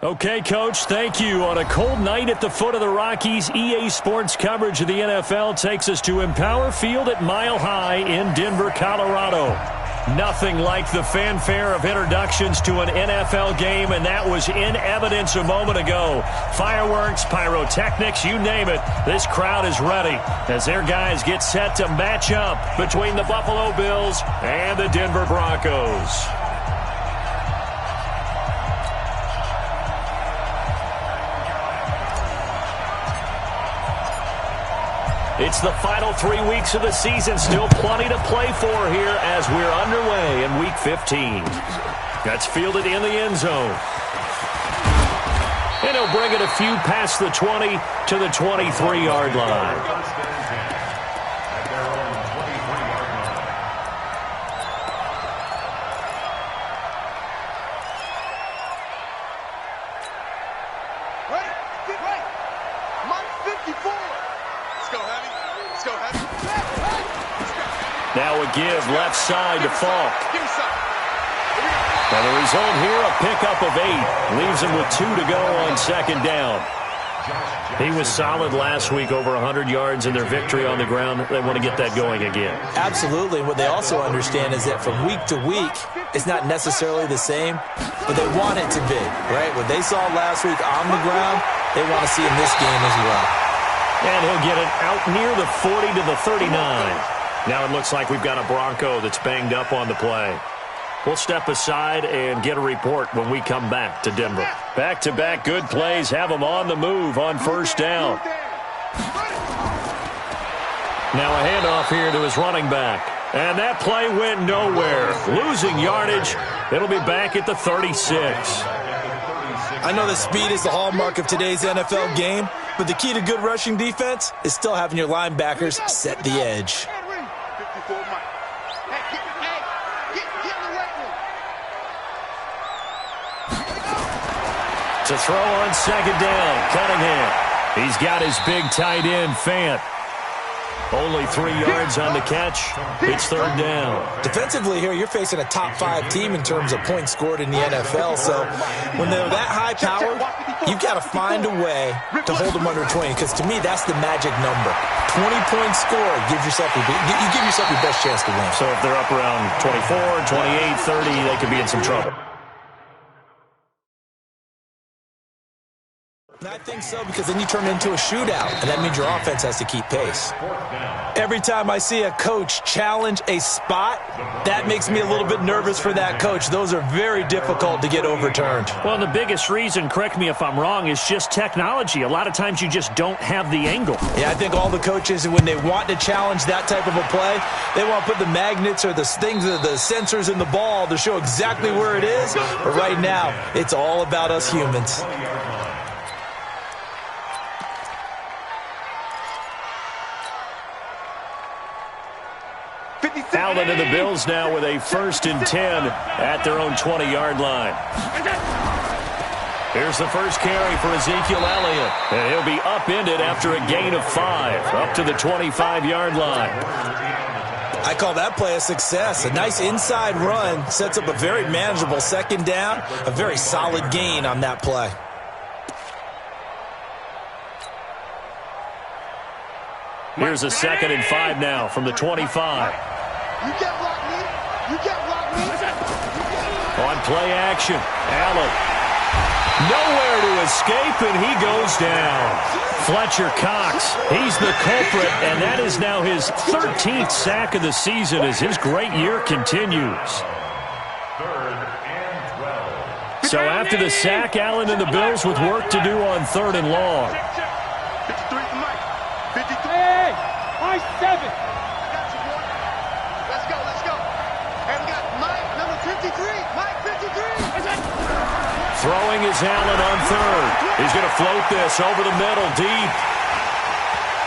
Okay, Coach, thank you. On a cold night at the foot of the Rockies, EA Sports coverage of the NFL takes us to Empower Field at Mile High in Denver, Colorado. Nothing like the fanfare of introductions to an NFL game, and that was in evidence a moment ago. Fireworks, pyrotechnics, you name it. This crowd is ready as their guys get set to match up between the Buffalo Bills and the Denver Broncos. It's the final 3 weeks of the season. Still plenty to play for here as we're underway in Week 15. That's fielded in the end zone. And he'll bring it a few past the 20 to the 23-yard line. Now a give left side to Falk. And the result here, a pickup of 8. Leaves him with 2 to go on second down. He was solid last week, over 100 yards in their victory on the ground. They want to get that going again. Absolutely. What they also understand is that from week to week, it's not necessarily the same, but they want it to be, right? What they saw last week on the ground, they want to see in this game as well. And he'll get it out near the 40 to the 39. Now it looks like we've got a Bronco that's banged up on the play. We'll step aside and get a report when we come back to Denver. Back-to-back good plays have them on the move on first down. Now a handoff here to his running back. And that play went nowhere. Losing yardage. It'll be back at the 36. I know that speed is the hallmark of today's NFL game, but the key to good rushing defense is still having your linebackers set the edge. To throw on second down, Cunningham. He's got his big tight end, Fant. Only 3 yards on the catch. It's third down. Defensively here, you're facing a top-5 team in terms of points scored in the NFL. So when they're that high-powered, you've got to find a way to hold them under 20. Because to me, that's the magic number. 20 points scored, you give yourself your best chance to win. So if they're up around 24, 28, 30, they could be in some trouble. I think so, because then you turn it into a shootout, and that means your offense has to keep pace. Every time I see a coach challenge a spot, that makes me a little bit nervous for that coach. Those are very difficult to get overturned. Well, the biggest reason, correct me if I'm wrong, is just technology. A lot of times you just don't have the angle. Yeah, I think all the coaches, when they want to challenge that type of a play, they want to put the magnets or the things, the sensors in the ball to show exactly where it is. But right now, it's all about us humans. Allen and the Bills now with a 1st and 10 at their own 20-yard line. Here's the first carry for Ezekiel Elliott. And he'll be upended after a gain of 5, up to the 25-yard line. I call that play a success. A nice inside run sets up a very manageable second down, a very solid gain on that play. Here's a 2nd and 5 now from the 25. You can't block me. You can't block me. On play action, Allen. Nowhere to escape, and he goes down. Fletcher Cox, he's the culprit, and that is now his 13th sack of the season as his great year continues. So after the sack, Allen and the Bills with work to do on 3rd and long. 53 to Mike. 53. Hey, Mike 7. Throwing is Allen on 3rd. He's going to float this over the middle, deep.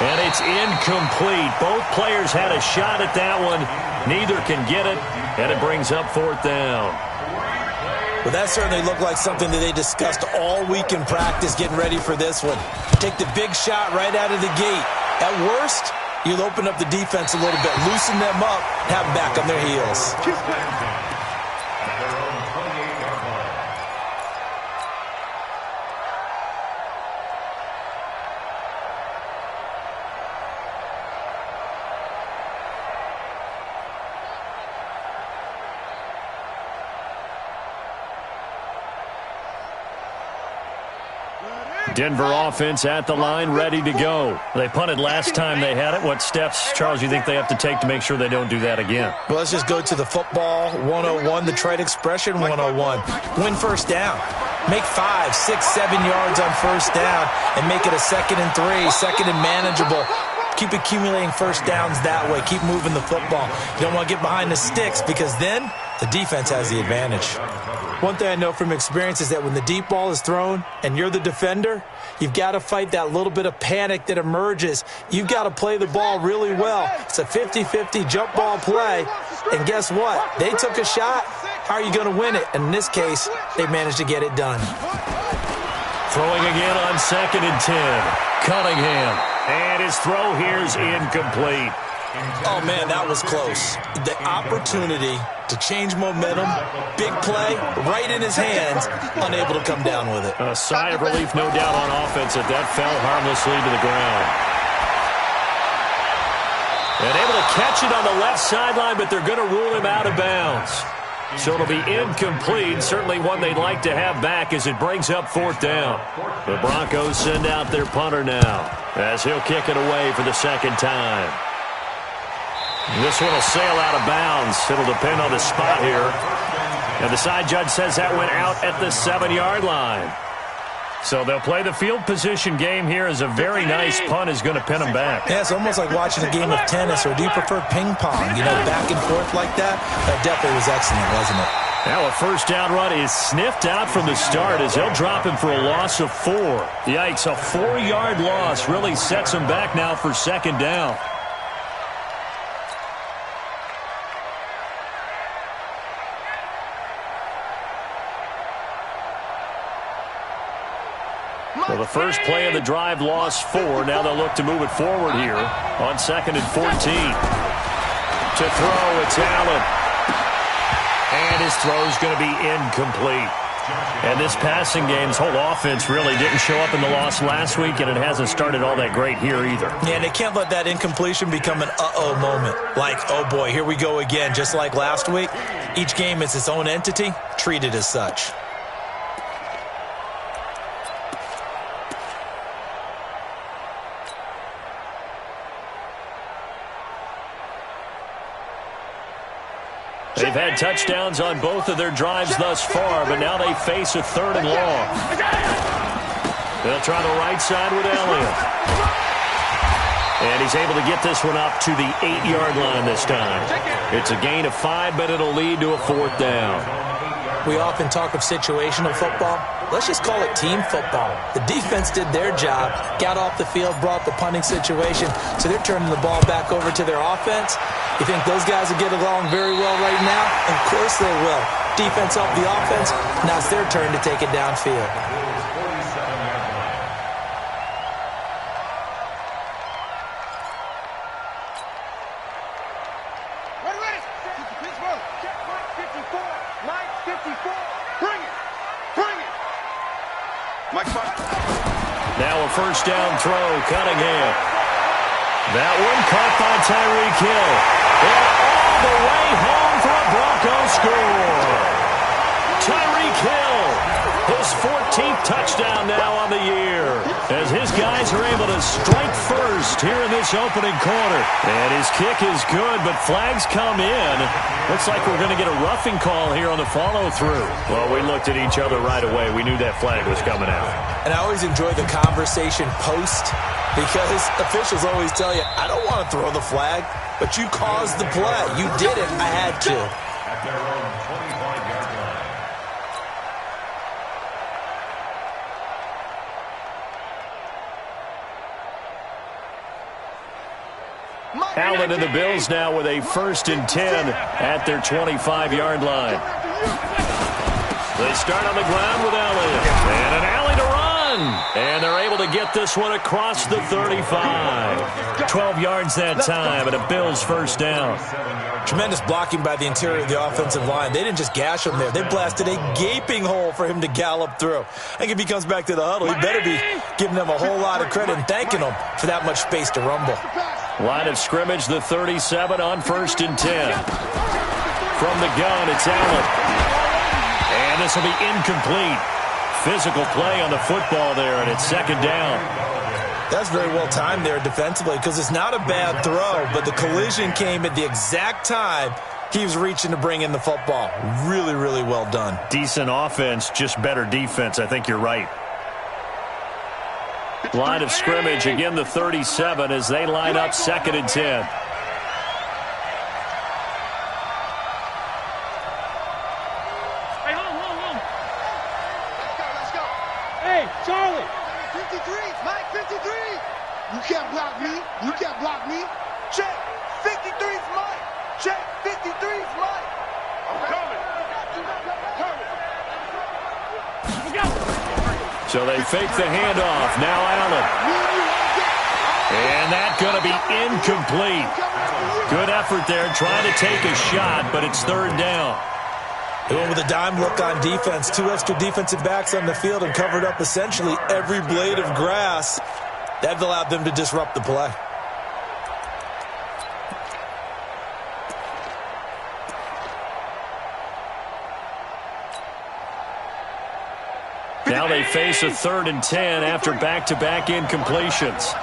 And it's incomplete. Both players had a shot at that one. Neither can get it, and it brings up 4th down. Well, that certainly looked like something that they discussed all week in practice getting ready for this one. Take the big shot right out of the gate. At worst, you'll open up the defense a little bit, loosen them up, have them back on their heels. Denver offense at the line, ready to go. They punted last time they had it. What steps, Charles, you think they have to take to make sure they don't do that again? Well, let's just go to the football 101, the trade expression 101. Win first down. Make 5, 6, 7 yards on first down and make it a 2nd and 3, 2nd and manageable. Keep accumulating first downs that way. Keep moving the football. You don't want to get behind the sticks because then the defense has the advantage. One thing I know from experience is that when the deep ball is thrown and you're the defender, you've got to fight that little bit of panic that emerges. You've got to play the ball really well. It's a 50-50 jump ball play. And guess what? They took a shot. How are you going to win it? And in this case, they managed to get it done. Throwing again on 2nd and 10. Cunningham. And his throw here is incomplete. Oh, man, that was close. The opportunity to change momentum, big play, right in his hands, unable to come down with it. A sigh of relief, no doubt, on offense that fell harmlessly to the ground. And able to catch it on the left sideline, but they're going to rule him out of bounds. So it'll be incomplete, certainly one they'd like to have back as it brings up 4th down. The Broncos send out their punter now as he'll kick it away for the 2nd time. This one will sail out of bounds. It'll depend on the spot here. And the side judge says that went out at the 7-yard line. So they'll play the field position game here as a very nice punt is going to pin them back. Yeah, it's almost like watching a game of tennis, or do you prefer ping pong? You know, back and forth like that? That definitely was excellent, wasn't it? Now a first down run is sniffed out from the start as they'll drop him for a loss of 4. Yikes, a 4-yard loss really sets him back now for 2nd down. Well, the first play of the drive lost 4. Now they'll look to move it forward here on 2nd and 14. To throw, it's Allen. And his throw's going to be incomplete. And this passing game's whole offense really didn't show up in the loss last week, and it hasn't started all that great here either. Yeah, and they can't let that incompletion become an uh-oh moment. Like, oh boy, here we go again, just like last week. Each game is its own entity, treated as such. They've had touchdowns on both of their drives thus far, but now they face a 3rd and long. They'll try the right side with Elliott. And he's able to get this one up to the 8-yard line this time. It's a gain of 5, but it'll lead to a 4th down. We often talk of situational football. Let's just call it team football. The defense did their job, got off the field, brought the punting situation, so they're turning the ball back over to their offense. You think those guys will get along very well right now? Of course they will. Defense helped the offense. Now it's their turn to take it downfield. Now a first down throw, Cunningham. That one caught by Tyreek Hill. And all the way home for a Broncos score. Tyreek Hill, his 14th touchdown now on the year, as his guys are able to strike first here in this opening quarter. And his kick is good, but flags come in. Looks like we're going to get a roughing call here on the follow-through. Well, we looked at each other right away. We knew that flag was coming out. And I always enjoy the conversation post, because officials always tell you, I don't want to throw the flag, but you caused the play. You did it. I had to. At their own 25-yard line. Allen and the Bills now with a 1st and 10 at their 25-yard line. They start on the ground with Elliott. And an alley to run. And they're able to get this one across the 35. 12 yards that time, and a Bills 1st down. Tremendous blocking by the interior of the offensive line. They didn't just gash him there. They blasted a gaping hole for him to gallop through. I think if he comes back to the huddle, he better be giving them a whole lot of credit and thanking them for that much space to rumble. Line of scrimmage, the 37 on 1st and 10. From the gun, it's Allen. And this will be incomplete. Physical play on the football there, and it's second down. That's very well timed there defensively because it's not a bad throw, but the collision came at the exact time he was reaching to bring in the football. Really, really well done. Decent offense, just better defense. I think you're right. Line of scrimmage, again the 37 as they line up 2nd and 10. Hey, hold. Let's go. Hey, Charlie. 53, Mike, 53. You can't block me. You can't block me. Check. 53's Mike. Check. 53's Mike. I'm coming. So they fake the handoff. Now Allen. And that's going to be incomplete. Good effort there trying to take a shot, but it's 3rd down. They went with a dime look on defense. 2 extra defensive backs on the field and covered up essentially every blade of grass. That allowed them to disrupt the play. Now they face a 3rd and 10 after back-to-back incompletions.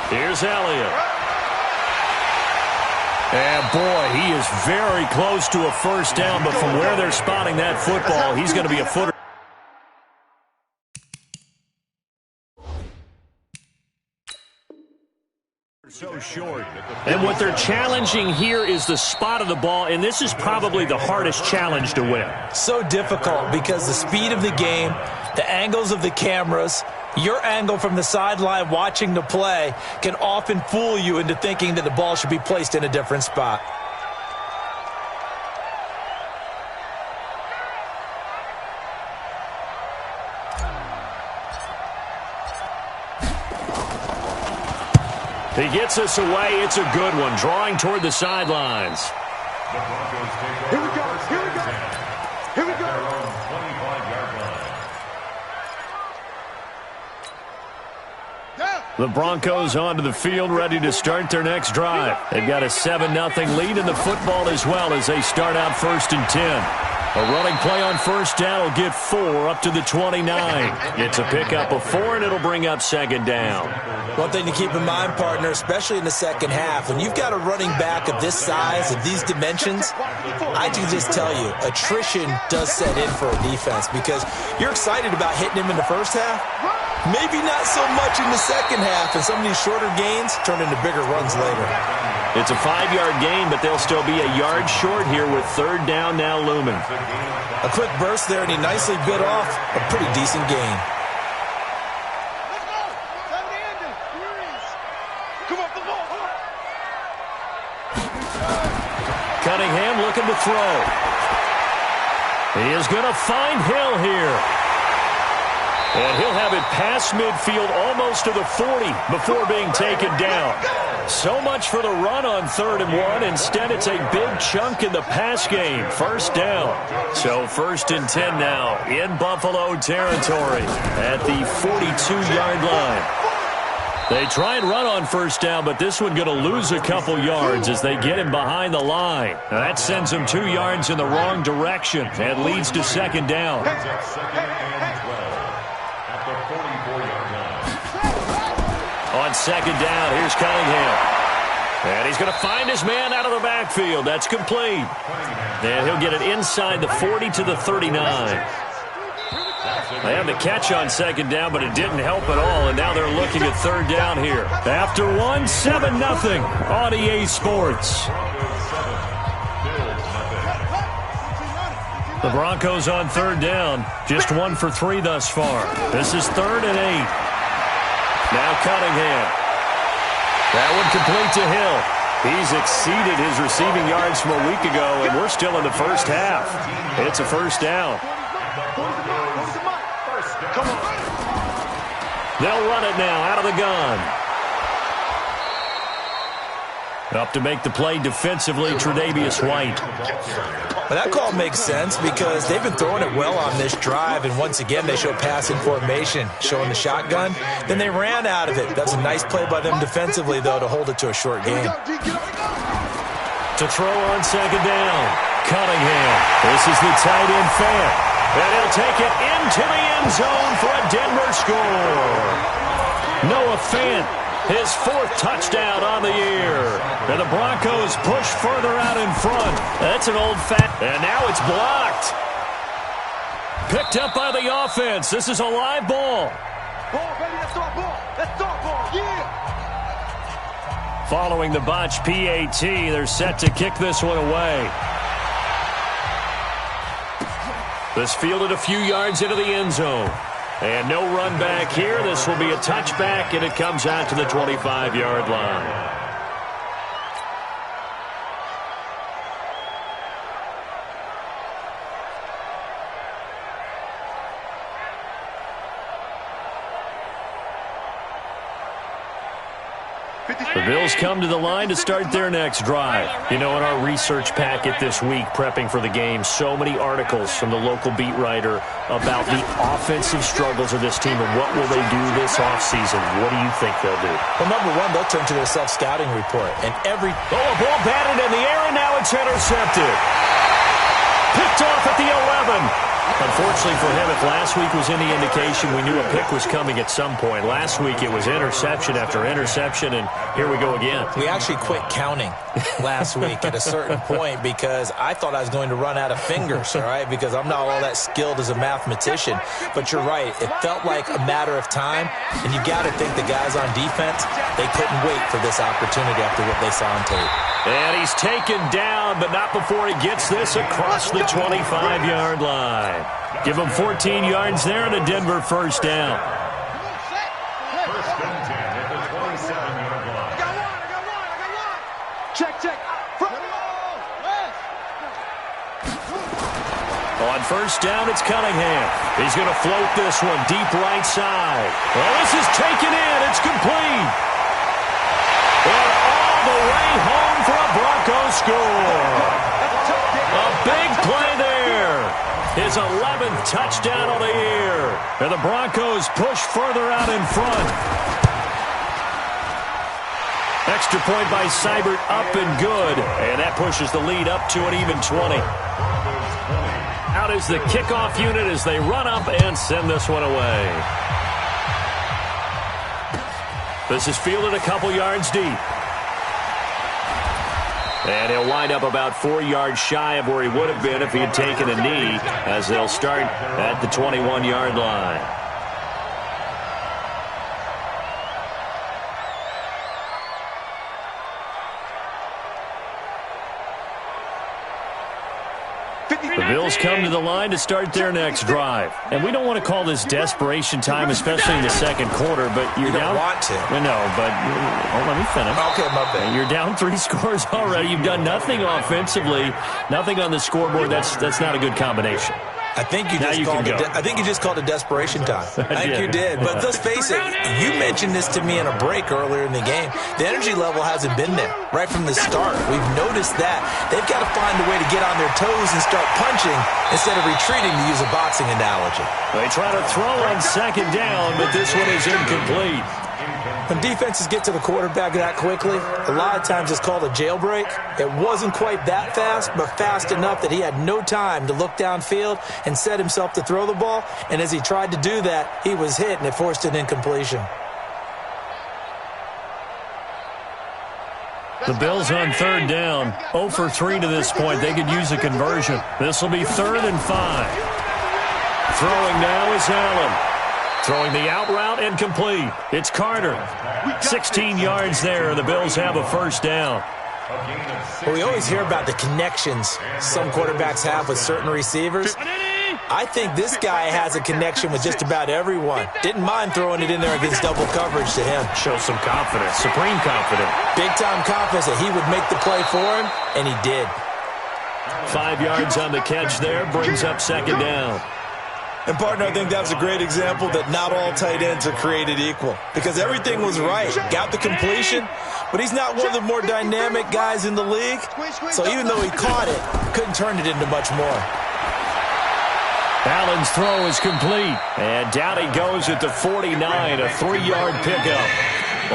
Here's Elliott. And boy, he is very close to a first down, but from where they're spotting that football, he's going to be a footer. So short. And what they're challenging here is the spot of the ball, and this is probably the hardest challenge to win. So difficult because the speed of the game, the angles of the cameras, your angle from the sideline watching the play can often fool you into thinking that the ball should be placed in a different spot. He gets us away. It's a good one. Drawing toward the sidelines. The Broncos take Here we over go. first Here we and go. 10. Here we At go. their own 25-yard line. The Broncos onto the field, ready to start their next drive. They've got a 7-0 lead in the football as well as they start out 1st and 10. A running play on first down will get 4 up to the 29. It's a pickup of 4, and it'll bring up 2nd down. One thing to keep in mind, partner, especially in the second half, when you've got a running back of this size, of these dimensions, I can just tell you, attrition does set in for a defense because you're excited about hitting him in the first half. Maybe not so much in the second half, and some of these shorter gains turn into bigger runs later. It's a 5-yard gain, but they'll still be a yard short here with 3rd down now looming. A quick burst there, and he nicely bit off a pretty decent gain. Let's go. Time to end it. Come off the ball. Cunningham looking to throw. He is going to find Hill here. And he'll have it past midfield almost to the 40 before being taken down. So much for the run on 3rd and 1. Instead, it's a big chunk in the pass game. First down. So 1st and 10 now in Buffalo territory at the 42-yard line. They try and run on first down, but this one going to lose a couple yards as they get him behind the line. Now that sends him 2 yards in the wrong direction and leads to 2nd down. It's at 2nd and 12 at the 44-yard line. On 2nd down, here's Cunningham. And he's going to find his man out of the backfield. That's complete. And he'll get it inside the 40 to the 39. They had the catch on 2nd down, but it didn't help at all, and now they're looking at 3rd down here. After 7-0 on EA Sports. The Broncos on 3rd down, just 1 for 3 thus far. This is 3rd and 8. Now Cunningham. That one complete to Hill. He's exceeded his receiving yards from a week ago, and we're still in the first half. It's a first down. They'll run it now out of the gun. Up to make the play defensively, Tre'Davious White. Well, that call makes sense because they've been throwing it well on this drive, and once again they show passing formation, showing the shotgun. Then they ran out of it. That's a nice play by them defensively, though, to hold it to a short game. To throw on 2nd down, Cunningham. This is the tight end fan. And he'll take it into the end zone for a Denver score. Noah Fant, his 4th touchdown on the year. And the Broncos push further out in front. That's an old fat. And now it's blocked. Picked up by the offense. This is a live ball. Ball, baby, let's start ball. Let's start ball, yeah. Following the botch PAT, they're set to kick this one away. This fielded a few yards into the end zone. And no run back here. This will be a touchback, and it comes out to the 25-yard line. The Bills come to the line to start their next drive. You know, in our research packet this week, prepping for the game, so many articles from the local beat writer about the offensive struggles of this team and what will they do this offseason. What do you think they'll do? Well, number one, they'll turn to their self-scouting report. And a ball batted in the air, and now it's intercepted. Picked off at the 11. Unfortunately for him, if last week was any indication, we knew a pick was coming at some point. Last week it was interception after interception, and here we go again. We actually quit counting last week at a certain point because I thought I was going to run out of fingers, all right, because I'm not all that skilled as a mathematician. But you're right. It felt like a matter of time, and you got to think the guys on defense, they couldn't wait for this opportunity after what they saw on tape. And he's taken down, but not before he gets this across the 25-yard line. Give him 14 yards there and a Denver first down. First and 10 at the 27-yard line. I got one. Check. On first down, it's Cunningham. He's going to float this one deep right side. Well, this is taken in. It's complete. And all the way home for a Broncos score. A big play there. His 11th touchdown of the year. And the Broncos push further out in front. Extra point by Seibert, up and good. And that pushes the lead up to an even 20. Out is the kickoff unit as they run up and send this one away. This is fielded a couple yards deep. And he'll wind up about 4 yards shy of where he would have been if he had taken a knee, as they'll start at the 21-yard line. The Bills come to the line to start their next drive. And we don't want to call this desperation time, especially in the second quarter, but you're down. You don't want to. No, but let me finish. Okay, my bad. You're down 3 scores already. You've done nothing offensively, nothing on the scoreboard. That's not a good combination. I think you just called it desperation time. I think you did. But let's face it, you mentioned this to me in a break earlier in the game. The energy level hasn't been there right from the start. We've noticed that. They've got to find a way to get on their toes and start punching instead of retreating, to use a boxing analogy. They try to throw on second down, but this one is incomplete. When defenses get to the quarterback that quickly, a lot of times it's called a jailbreak. It wasn't quite that fast, but fast enough that he had no time to look downfield and set himself to throw the ball. And as he tried to do that, he was hit, and it forced an incompletion. The Bills on third down, 0 for 3 to this point. They could use a conversion. This will be 3rd and 5. Throwing now is Allen. Throwing the out route incomplete. It's Carter. 16 yards there. The Bills have a first down. Well, we always hear about the connections some quarterbacks have with certain receivers. I think this guy has a connection with just about everyone. Didn't mind throwing it in there against double coverage to him. Show some confidence, supreme confidence. Big-time confidence that he would make the play for him, and he did. 5 yards on the catch there, brings up second down. And, partner, I think that's a great example that not all tight ends are created equal, because everything was right. Got the completion, but he's not one of the more dynamic guys in the league. So even though he caught it, couldn't turn it into much more. Allen's throw is complete. And down he goes at the 49, a 3-yard pickup.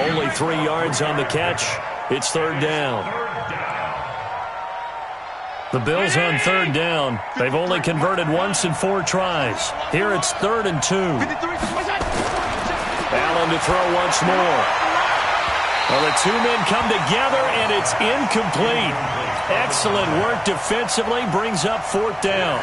Only 3 yards on the catch. It's third down. The Bills on third down. They've only converted once in 4 tries. Here it's 3rd and 2. Allen to throw once more. Well, the 2 men come together, and it's incomplete. Excellent work defensively, brings up 4th down.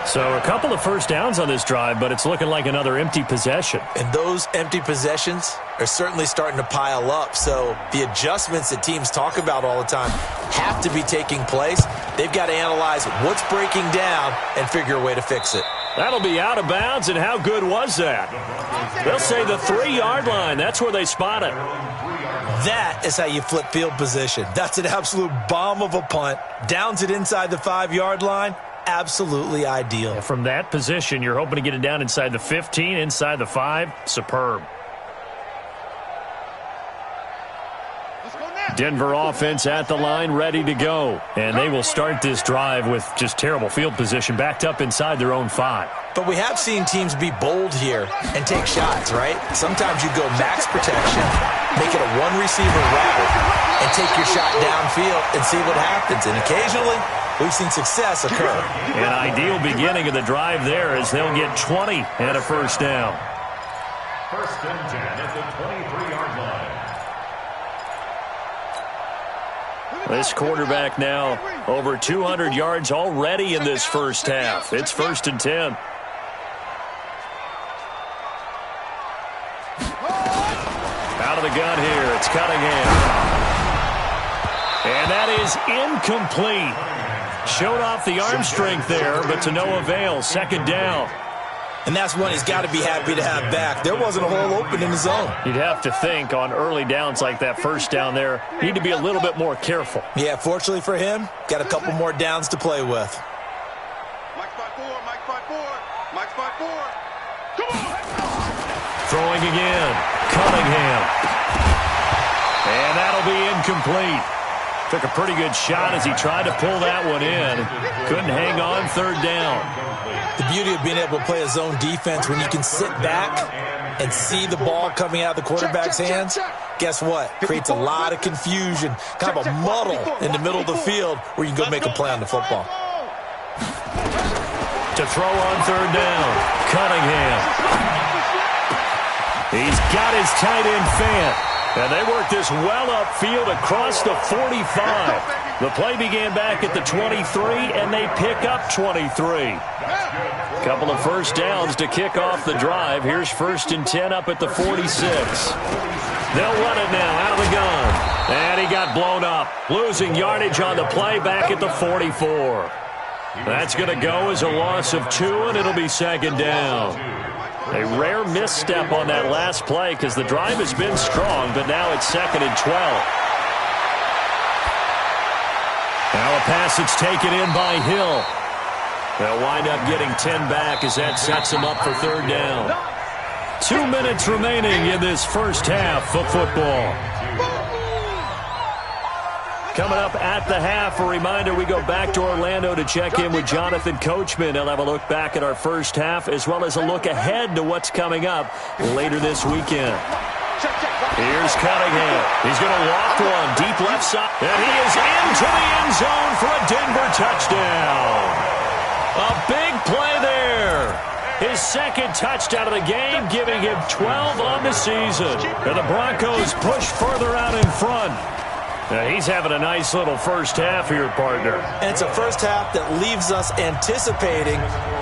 So a couple of first downs on this drive, but it's looking like another empty possession. And those empty possessions are certainly starting to pile up. So the adjustments that teams talk about all the time have to be taking place. They've got to analyze what's breaking down and figure a way to fix it. That'll be out of bounds, and how good was that? They'll say the 3-yard line. That's where they spot it. That is how you flip field position. That's an absolute bomb of a punt. Downs it inside the 5-yard line. Absolutely ideal. From that position, you're hoping to get it down inside the 15, inside the 5. Superb. Denver offense at the line, ready to go. And they will start this drive with just terrible field position, backed up inside their own 5. But we have seen teams be bold here and take shots, right? Sometimes you go max protection, make it a one-receiver route, and take your shot downfield and see what happens. And occasionally, we've seen success occur. An ideal beginning of the drive there as they'll get 20 and a first down. 1st and 10 at the 23-yard line. This quarterback now over 200 yards already in this first half. It's 1st and 10. Out of the gun here, it's Cunningham. And that is incomplete. Showed off the arm strength there, but to no avail. 2nd down. And that's one he's got to be happy to have back. There wasn't a hole open in the zone. You'd have to think on early downs like that, first down there, you need to be a little bit more careful. Yeah, fortunately for him, got a couple more downs to play with. Mike's 5-4, Mike's 5-4, Mike's 5-4. Come on! Throwing again. Cunningham. And that'll be incomplete. Took a pretty good shot as he tried to pull that one in. Couldn't hang on, 3rd down. The beauty of being able to play a zone defense when you can sit back and see the ball coming out of the quarterback's hands, guess what? Creates a lot of confusion, kind of a muddle in the middle of the field where you can go make a play on the football. To throw on 3rd down, Cunningham. He's got his tight end Fant. And they work this well upfield across the 45. The play began back at the 23, and they pick up 23. Couple of first downs to kick off the drive. Here's 1st and 10 up at the 46. They'll run it now out of the gun. And he got blown up. Losing yardage on the play back at the 44. That's going to go as a loss of 2, and it'll be 2nd down. A rare misstep on that last play because the drive has been strong, but now it's 2nd and 12. Now a pass that's taken in by Hill. They'll wind up getting 10 back as that sets them up for 3rd down. 2 minutes remaining in this first half of football. Coming up at the half, a reminder, we go back to Orlando to check in with Jonathan Coachman. He'll have a look back at our first half as well as a look ahead to what's coming up later this weekend. Here's Cunningham. He's going to walk one deep left side. And he is into the end zone for a Denver touchdown. A big play there. His 2nd touchdown of the game, giving him 12 on the season. And the Broncos push further out in front. Now he's having a nice little first half here, partner. And it's a first half that leaves us anticipating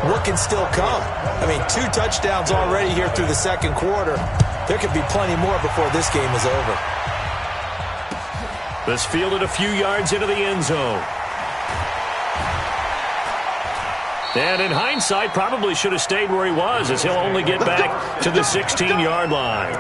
what can still come. I mean, 2 touchdowns already here through the 2nd quarter. There could be plenty more before this game is over. This fielded a few yards into the end zone. And in hindsight, probably should have stayed where he was as he'll only get back to the 16-yard line.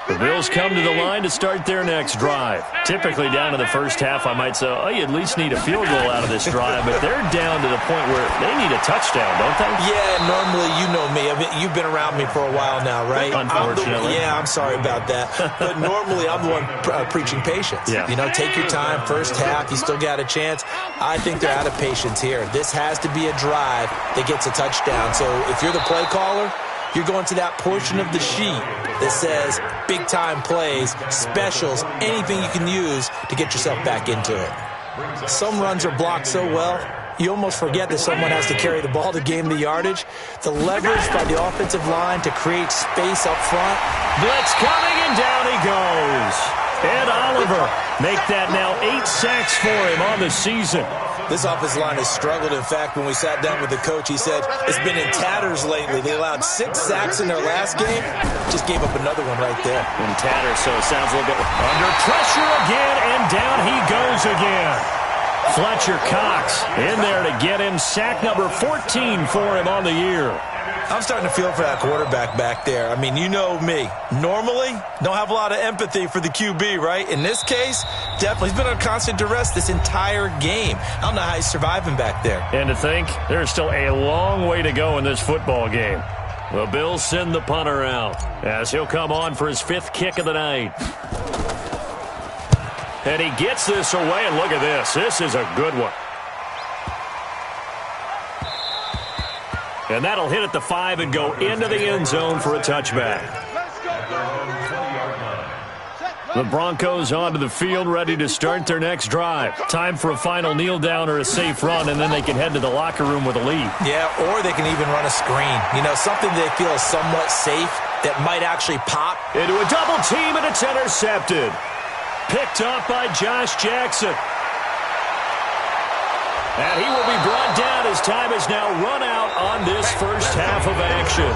The Bills come to the line to start their next drive. Typically down in the first half, I might say, oh, you at least need a field goal out of this drive, but they're down to the point where they need a touchdown, don't they? Yeah, normally, you know me. I mean, you've been around me for a while now, right? Unfortunately. I'm sorry about that. But normally, I'm the one preaching patience. Yeah. You know, take your time, first half, you still got a chance. I think they're out of patience here. This has to be a drive that gets a touchdown. So if you're the play caller, you're going to that portion of the sheet that says big-time plays, specials, anything you can use to get yourself back into it. Some runs are blocked so well, you almost forget that someone has to carry the ball to gain the yardage. The leverage by the offensive line to create space up front. Blitz coming, and down he goes. Ed Oliver make that now 8 sacks for him on the season. This offensive line has struggled. In fact, when we sat down with the coach, he said it's been in tatters lately. They allowed 6 sacks in their last game. Just gave up another one right there. In tatters, so it sounds a little bit under pressure again, and down he goes again. Fletcher Cox in there to get him sack number 14 for him on the year. I'm starting to feel for that quarterback back there. I mean, you know me. Normally, don't have a lot of empathy for the QB, right? In this case, definitely. He's been on constant duress this entire game. I don't know how he's surviving back there. And to think, there's still a long way to go in this football game. The Bills send the punter out as he'll come on for his 5th kick of the night. And he gets this away, and look at this. This is a good one. And that'll hit at the 5 and go into the end zone for a touchback. The Broncos onto the field, ready to start their next drive. Time for a final kneel down or a safe run, and then they can head to the locker room with a lead. Yeah, or they can even run a screen. You know, something they feel is somewhat safe that might actually pop. Into a double team, and it's intercepted. Picked off by Josh Jackson. And he will be brought down as time is now run out on this first half of action.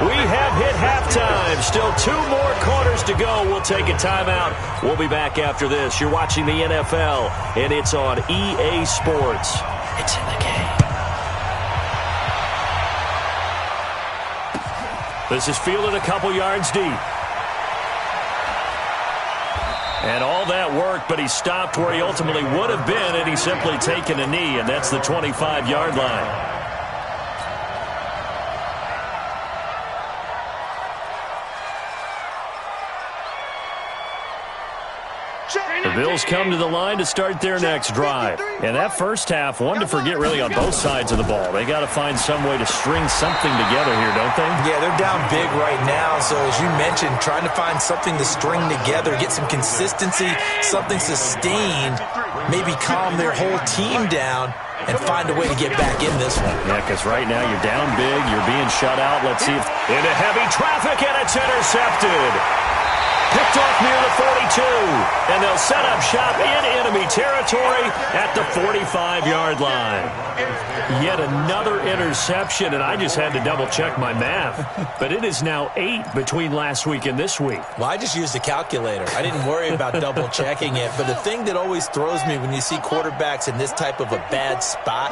We have hit halftime. Still 2 more quarters to go. We'll take a timeout. We'll be back after this. You're watching the NFL, and it's on EA Sports. It's in the game. This is fielded a couple yards deep. And all that work, but he stopped where he ultimately would have been had he simply taken a knee, and that's the 25-yard line. The Bills come to the line to start their next drive. And that first half, one to forget really on both sides of the ball. They got to find some way to string something together here, don't they? Yeah, they're down big right now. So as you mentioned, trying to find something to string together, get some consistency, something sustained, maybe calm their whole team down and find a way to get back in this one. Yeah, because right now you're down big, you're being shut out. Let's see if into heavy traffic, and it's intercepted. Picked off near the 42, and they'll set up shop in enemy territory at the 45-yard line. Yet another interception, and I just had to double-check my math. But it is now 8 between last week and this week. Well, I just used a calculator. I didn't worry about double-checking it. But the thing that always throws me when you see quarterbacks in this type of a bad spot,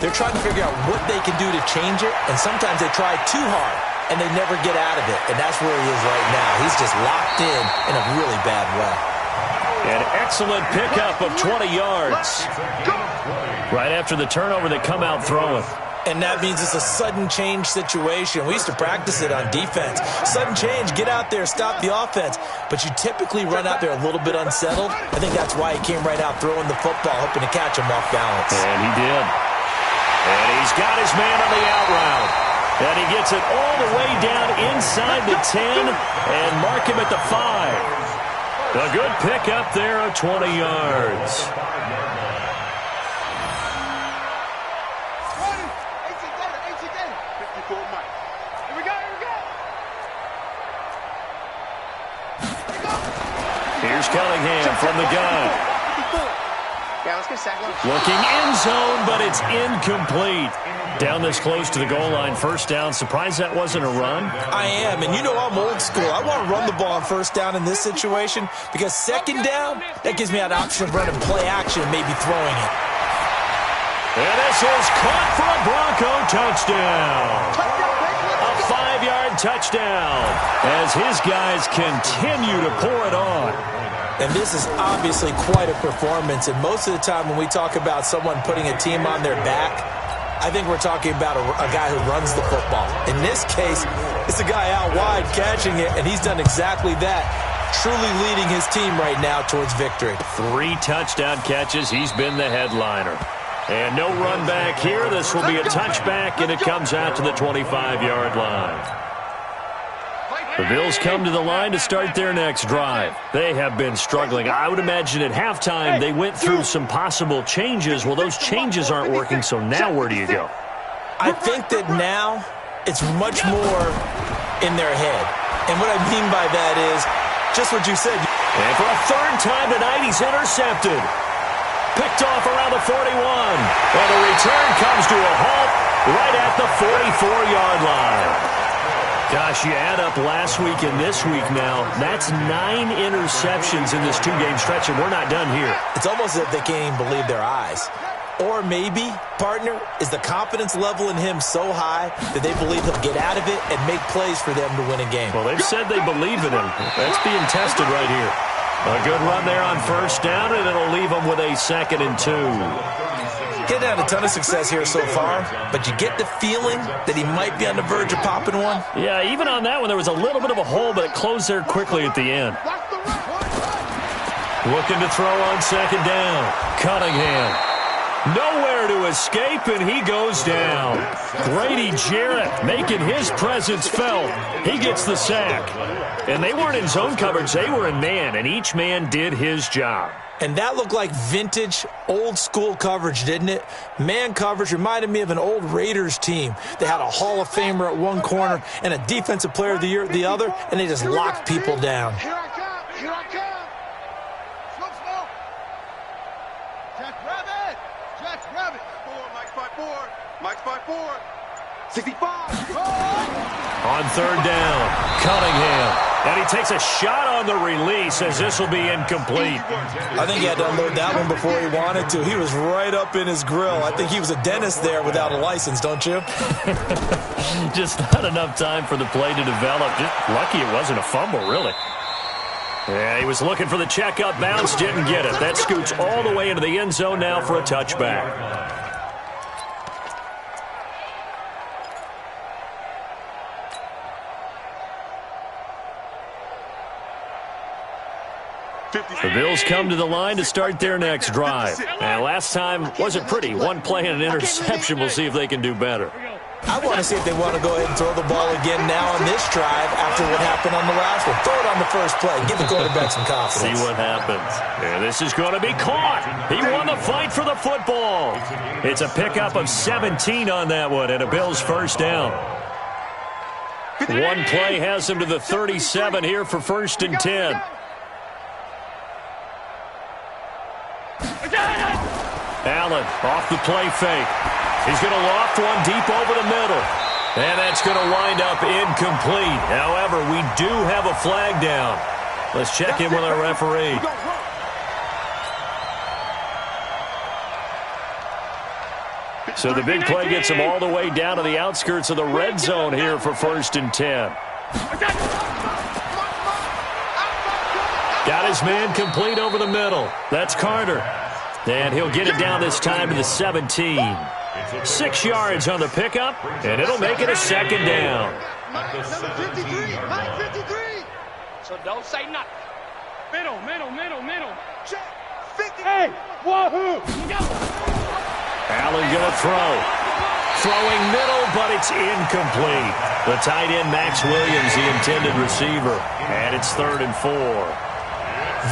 they're trying to figure out what they can do to change it, and sometimes they try too hard. And they never get out of it. And that's where he is right now. He's just locked in a really bad way. An excellent pickup of 20 yards. Right after the turnover, they come out throwing. And that means it's a sudden change situation. We used to practice it on defense. Sudden change, get out there, stop the offense. But you typically run out there a little bit unsettled. I think that's why he came right out throwing the football, hoping to catch him off balance. And he did. And he's got his man on the out route. And he gets it all the way down inside the 10 and mark him at the 5. A good pickup there of 20 yards. Here's Cunningham from the gun. Looking end zone, but it's incomplete. Down this close to the goal line, first down. Surprised that wasn't a run? I am, and you know I'm old school. I want to run the ball on first down in this situation because second down, that gives me an option of running play action and maybe throwing it. And this is caught for a Bronco touchdown. A 5-yard touchdown as his guys continue to pour it on. And this is obviously quite a performance. And most of the time when we talk about someone putting a team on their back, I think we're talking about a guy who runs the football. In this case, it's a guy out wide catching it, and he's done exactly that, truly leading his team right now towards victory. 3 touchdown catches. He's been the headliner. And no run back here. This will be a touchback, and it comes out to the 25-yard line. The Bills come to the line to start their next drive. They have been struggling. I would imagine at halftime they went through some possible changes. Well, those changes aren't working, so now where do you go? I think that now it's much more in their head. And what I mean by that is just what you said. And for a third time tonight, he's intercepted. Picked off around the 41. And the return comes to a halt right at the 44-yard line. Gosh, you add up last week and this week now, that's 9 interceptions in this 2-game stretch, and we're not done here. It's almost as if they can't even believe their eyes. Or maybe, partner, is the confidence level in him so high that they believe he'll get out of it and make plays for them to win a game. Well, they've said they believe in him. That's being tested right here. A good run there on first down, and it'll leave them with a 2nd and 2. Getting had a ton of success here so far, but you get the feeling that he might be on the verge of popping one. Yeah, even on that one, there was a little bit of a hole, but it closed there quickly at the end. Looking to throw on 2nd down. Cunningham. Nowhere to escape, and he goes down. Grady Jarrett making his presence felt. He gets the sack. And they weren't in zone coverage. They were in man, and each man did his job. And that looked like vintage, old-school coverage, didn't it? Man coverage reminded me of an old Raiders team. They had a Hall of Famer at one corner and a Defensive Player of the Year at the other, and they just locked people down. Here I come. Here I come. Slow. Jack Rabbit. Mike's 5-4. Mike's 5-4. 65. On 3rd down, Cunningham. And he takes a shot on the release as this will be incomplete. I think he had to unload that one before he wanted to. He was right up in his grill. I think he was a dentist there without a license, don't you? Just not enough time for the play to develop. Just lucky it wasn't a fumble, really. Yeah, he was looking for the checkup bounce, didn't get it. That scoots all the way into the end zone now for a touchback. The Bills come to the line to start their next drive. And last time wasn't pretty. One play and an interception. We'll see if they can do better. I want to see if they want to go ahead and throw the ball again now on this drive after what happened on the last one. Throw it on the first play. Give the quarterback some confidence. See what happens. And this is going to be caught. He won the fight for the football. It's a pickup of 17 on that one and a Bills first down. One play has him to the 37 here for 1st and 10. Allen off the play fake. He's going to loft one deep over the middle. And that's going to wind up incomplete. However, we do have a flag down. Let's check in with our referee. So the big play gets him all the way down to the outskirts of the red zone here for 1st and 10. Got his man complete over the middle. That's Carter. And he'll get it down this time to the 17. 6 yards on the pickup, and it'll make it a 2nd down. Number 53. Mike 53. So don't say nothing. Middle. Check. 50. Hey, wahoo! Allen going to throw. Throwing middle, but it's incomplete. The tight end, Max Williams, the intended receiver. And it's 3rd and 4.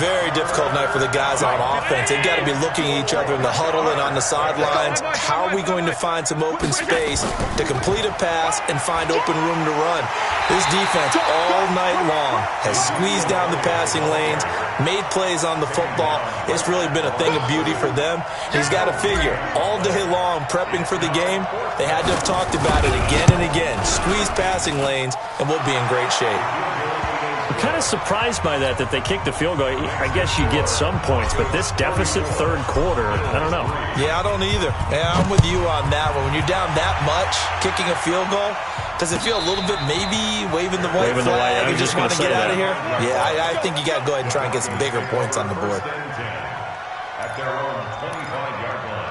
Very difficult night for the guys on offense. They've got to be looking at each other in the huddle and on the sidelines. How are we going to find some open space to complete a pass and find open room to run? This defense all night long has squeezed down the passing lanes, made plays on the football. It's really been a thing of beauty for them. He's got to figure, all day long prepping for the game, they had to have talked about it again and again. Squeeze passing lanes, and we'll be in great shape. I'm kind of surprised by that they kicked the field goal. I guess you get some points, but this deficit 3rd quarter, I don't know. Yeah, I don't either. Yeah, I'm with you on that one. When you're down that much, kicking a field goal, does it feel a little bit maybe waving the white flag and just want to get out of here? Yeah, I think you got to go ahead and try and get some bigger points on the board. At their own 25-yard line.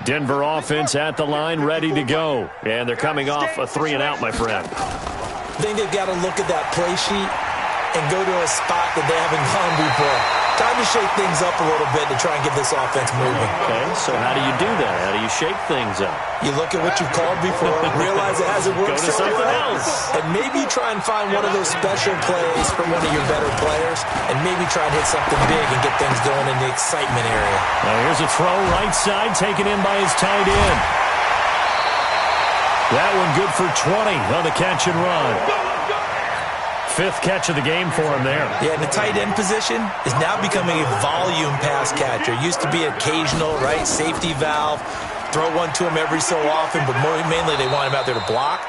Denver offense at the line, ready to go. And they're coming off a 3-and-out, my friend. I think they've got to look at that play sheet and go to a spot that they haven't gone before. Time to shake things up a little bit to try and get this offense moving. Okay, so how do you do that? How do you shake things up? You look at what you've called before, realize it hasn't worked Go to something else. and maybe try and find one of those special plays from one of your better players, and maybe try and hit something big and get things going in the excitement area. Now here's a throw right side, taken in by his tight end. That one good for 20 on the catch and run. 5th catch of the game for him there. Yeah, and the tight end position is now becoming a volume pass catcher. Used to be occasional, right, safety valve, throw one to him every so often, but mainly they want him out there to block.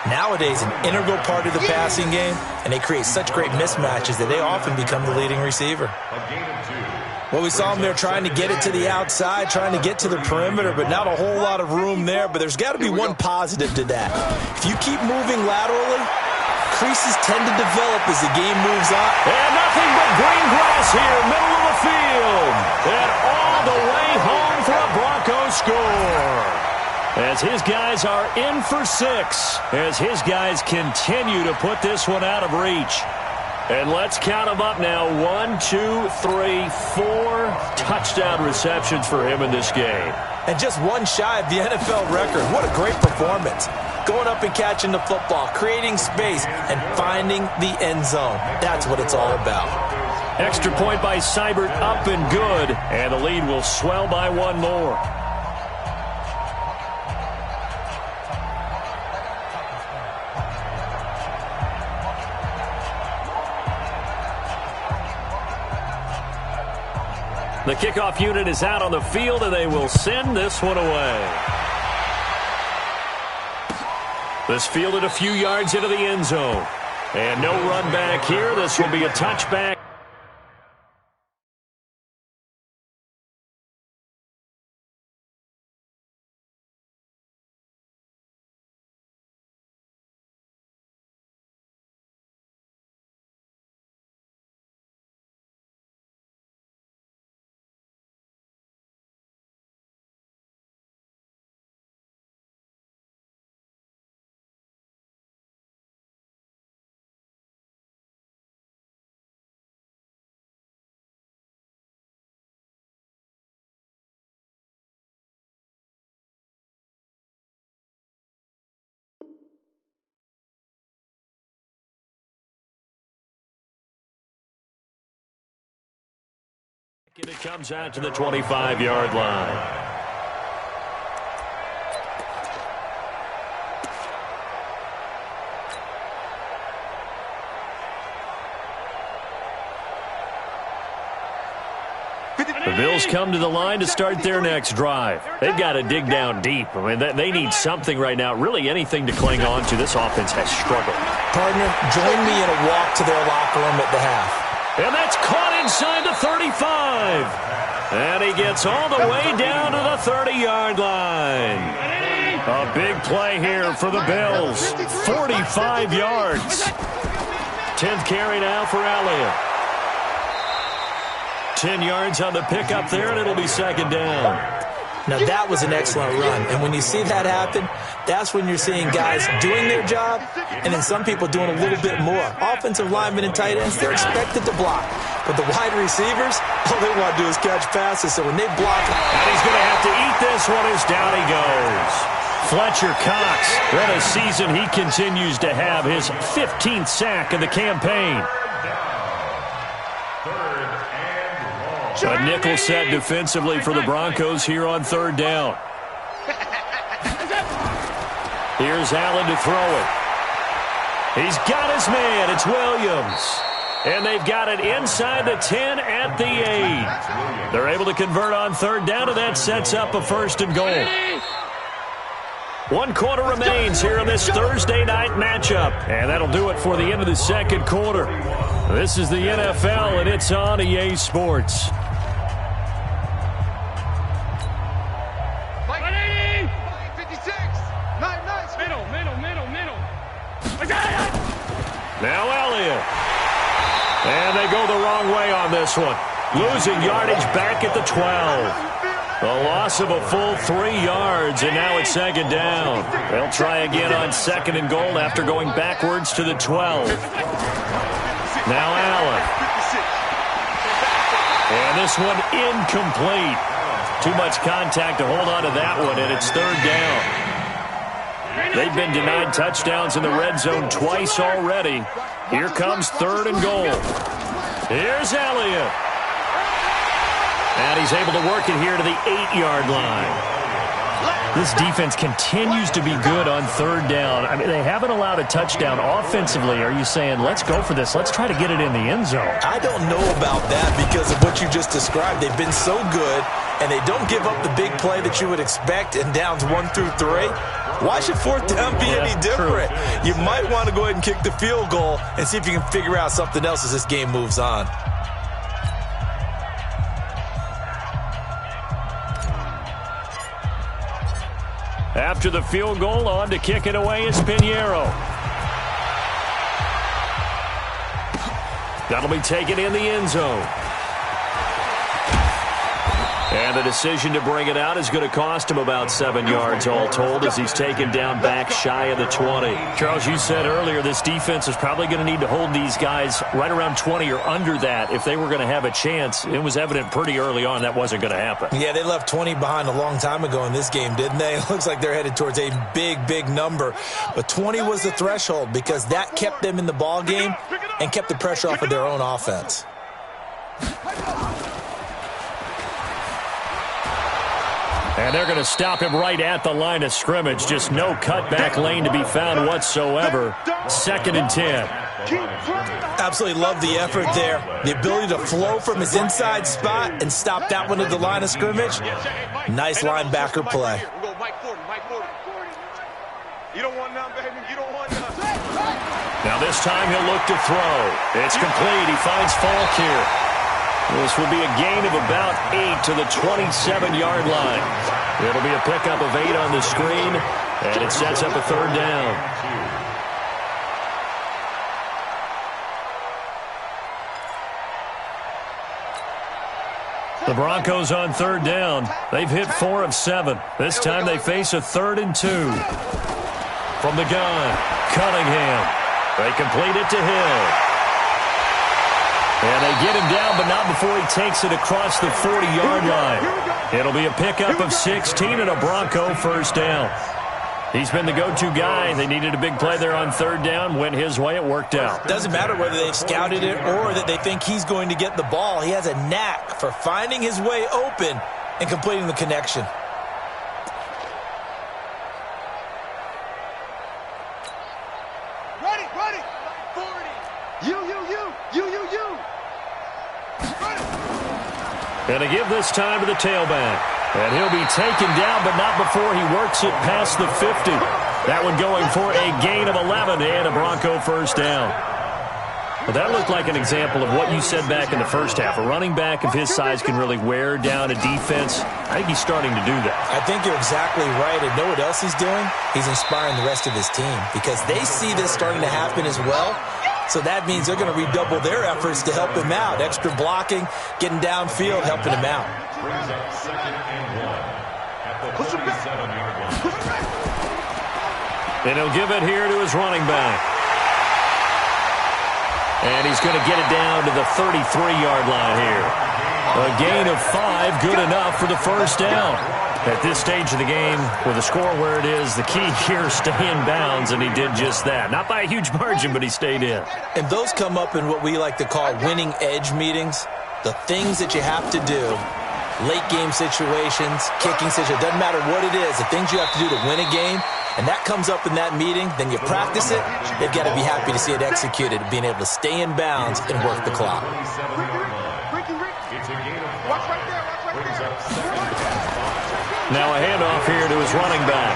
Nowadays, an integral part of the passing game, and they create such great mismatches that they often become the leading receiver. Well, we saw him there trying to get it to the outside, trying to get to the perimeter, but not a whole lot of room there. But there's got to be one positive to that. If you keep moving laterally, creases tend to develop as the game moves on. And nothing but green grass here, middle of the field. And all the way home for a Broncos score. As his guys are in for 6. As his guys continue to put this one out of reach. And let's count them up now. 1, 2, 3, 4 touchdown receptions for him in this game. And just one shy of the NFL record. What a great performance. Going up and catching the football, creating space, and finding the end zone. That's what it's all about. Extra point by Seibert, up and good. And the lead will swell by one more. The kickoff unit is out on the field, and they will send this one away. This fielded a few yards into the end zone. And no run back here. This will be a touchback. And it comes out to the 25-yard line. The Bills come to the line to start their next drive. They've got to dig down deep. I mean, they need something right now, really anything to cling on to. This offense has struggled. Partner, join me in a walk to their locker room at the half. And that's caught inside the 35. And he gets all the way down to the 30-yard line. A big play here for the Bills. 45 yards. 10th carry now for Elliott. 10 yards on the pickup there, and it'll be second down. Now, that was an excellent run. And when you see that happen, that's when you're seeing guys doing their job and then some people doing a little bit more. Offensive linemen and tight ends, they're expected to block. But the wide receivers, all they want to do is catch passes. So when they block, and he's going to have to eat this one as down he goes. Fletcher Cox, what a season he continues to have. His 15th sack of the campaign. A nickel set defensively for the Broncos here on third down. Here's Allen to throw it. He's got his man. It's Williams. And they've got it inside the 10 at the 8. They're able to convert on third down, and that sets up a first and goal. 1 quarter remains here in this Thursday night matchup. And that'll do it for the end of the second quarter. This is the NFL, and it's on EA Sports. Now Elliott. And they go the wrong way on this one. Losing yardage back at the 12. A loss of a full 3 yards, and now it's second down. They'll try again on second and goal after going backwards to the 12. Now Allen. And this one incomplete. Too much contact to hold on to that one, and it's third down. They've been denied touchdowns in the red zone twice already. Here comes third and goal. Here's Elliott. And he's able to work it here to the 8-yard line. This defense continues to be good on third down. I mean, they haven't allowed a touchdown offensively. Are you saying, let's go for this, let's try to get it in the end zone? I don't know about that because of what you just described. They've been so good, and they don't give up the big play that you would expect in downs 1 through 3. Why should fourth down be any different? True. You might want to go ahead and kick the field goal and see if you can figure out something else as this game moves on. After the field goal, on to kick it away is Pinheiro. That'll be taken in the end zone. And the decision to bring it out is going to cost him about 7 yards all told as he's taken down back shy of the 20. Charles, you said earlier this defense is probably going to need to hold these guys right around 20 or under that if they were going to have a chance. It was evident pretty early on that wasn't going to happen. Yeah, they left 20 behind a long time ago in this game, didn't they? It looks like they're headed towards a big, big number. But 20 was the threshold because that kept them in the ball game and kept the pressure off of their own offense. And they're going to stop him right at the line of scrimmage. Just no cutback lane to be found whatsoever. 2nd and 10. Absolutely love the effort there. The ability to flow from his inside spot and stop that one at the line of scrimmage. Nice linebacker play. Now this time he'll look to throw. It's complete. He finds Falk here. This will be a gain of about 8 to the 27-yard line. It'll be a pickup of 8 on the screen, and it sets up a third down. The Broncos on third down. They've hit 4 of 7. This time they face a 3rd and 2. From the gun, Cunningham. They complete it to Hill. And they get him down, but not before he takes it across the 40-yard line. It'll be a pickup of 16 and a Bronco first down. He's been the go-to guy. They needed a big play there on third down. Went his way. It worked out. Doesn't matter whether they've scouted it or that they think he's going to get the ball. He has a knack for finding his way open and completing the connection. Ready. 40. You. Gonna give this time to the tailback. And he'll be taken down, but not before he works it past the 50. That one going for a gain of 11 and a Bronco first down. But that looked like an example of what you said back in the first half. A running back of his size can really wear down a defense. I think he's starting to do that. I think you're exactly right. And know what else he's doing? He's inspiring the rest of his team because they see this starting to happen as well. So that means they're going to redouble their efforts to help him out. Extra blocking, getting downfield, helping him out. And he'll give it here to his running back. And he's going to get it down to the 33-yard line here. A gain of 5, good enough for the first down. At this stage of the game, with the score where it is, the key here is stay in bounds, and he did just that. Not by a huge margin, but he stayed in. And those come up in what we like to call winning edge meetings. The things that you have to do, late game situations, kicking situations, doesn't matter what it is, the things you have to do to win a game, and that comes up in that meeting, then you practice it, they've got to be happy to see it executed, being able to stay in bounds and work the clock. Now a handoff here to his running back.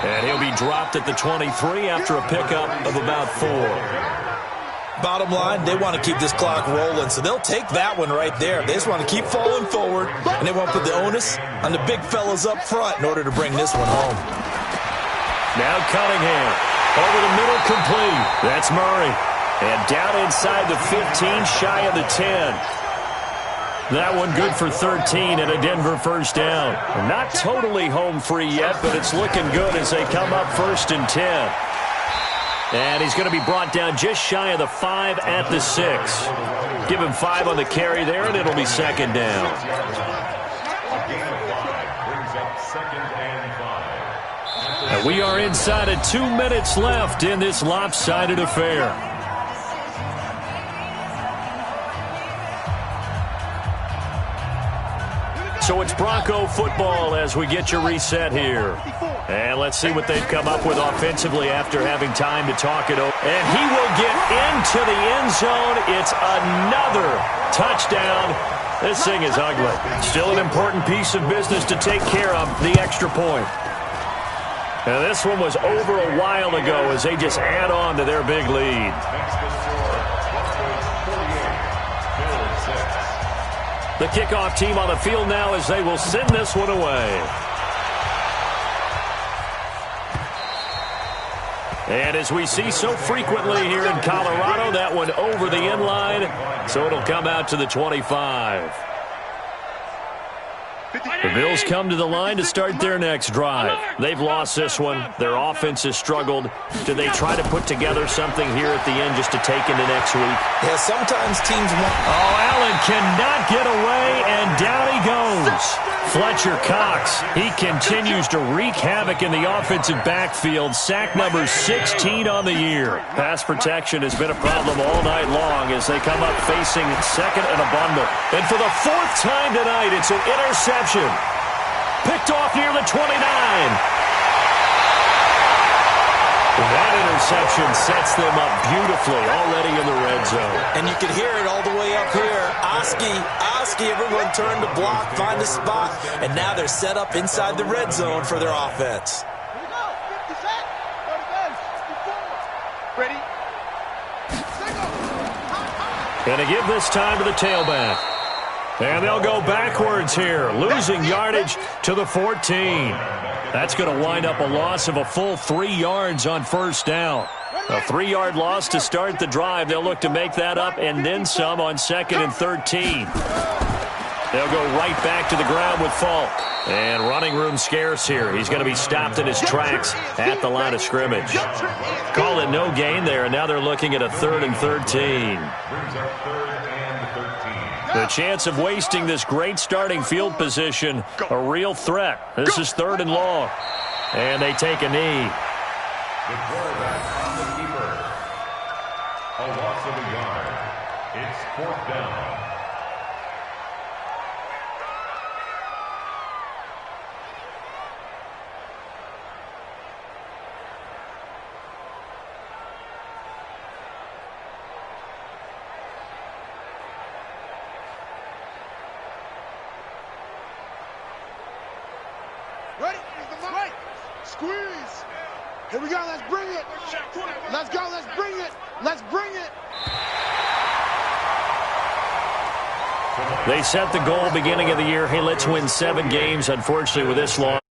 And he'll be dropped at the 23 after a pickup of about 4. Bottom line, they want to keep this clock rolling, so they'll take that one right there. They just want to keep falling forward, and they want to put the onus on the big fellas up front in order to bring this one home. Now Cunningham. Over the middle, complete. That's Murray. And down inside the 15, shy of the 10. That one good for 13 and a Denver first down. Not totally home free yet, but it's looking good as they come up 1st and 10. And he's going to be brought down just shy of the 5 at the 6. Give him 5 on the carry there, and it'll be second down. A gain of 5 brings up 2nd and 5. And we are inside of 2 minutes left in this lopsided affair. So it's Bronco football as we get your reset here. And let's see what they've come up with offensively after having time to talk it over. And he will get into the end zone. It's another touchdown. This thing is ugly. Still an important piece of business to take care of, the extra point. And this one was over a while ago as they just add on to their big lead. The kickoff team on the field now as they will send this one away. And as we see so frequently here in Colorado, that one over the end line, so it'll come out to the 25. The Bills come to the line to start their next drive. They've lost this one. Their offense has struggled. Do they try to put together something here at the end just to take into next week? Yeah, sometimes teams want... Oh, Allen cannot get away, and down he goes. Fletcher Cox, he continues to wreak havoc in the offensive backfield. Sack number 16 on the year. Pass protection has been a problem all night long as they come up facing second and a bundle. And for the 4th time tonight, it's an interception. Picked off near the 29. That interception sets them up beautifully already in the red zone. And you can hear it all the way up here. Oski, everyone turned to block, find a spot, and now they're set up inside the red zone for their offense. Ready? Going to give this time to the tailback. And they'll go backwards here, losing yardage to the 14. That's going to wind up a loss of a full 3 yards on first down. A 3-yard loss to start the drive. They'll look to make that up and then some on 2nd and 13. They'll go right back to the ground with Falk. And running room scarce here. He's going to be stopped in his tracks at the line of scrimmage. Call it no gain there, and now they're looking at a 3rd and 13. The chance of wasting this great starting field position, a real threat. This is 3rd and long. And they take a knee. The quarterback on the keeper. A loss of a yard. It's 4th down. Ready? Squeeze. Here we go. Let's bring it. Let's go. Let's bring it. Let's bring it. They set the goal beginning of the year. Hey, let's win 7 games. Unfortunately, with this loss.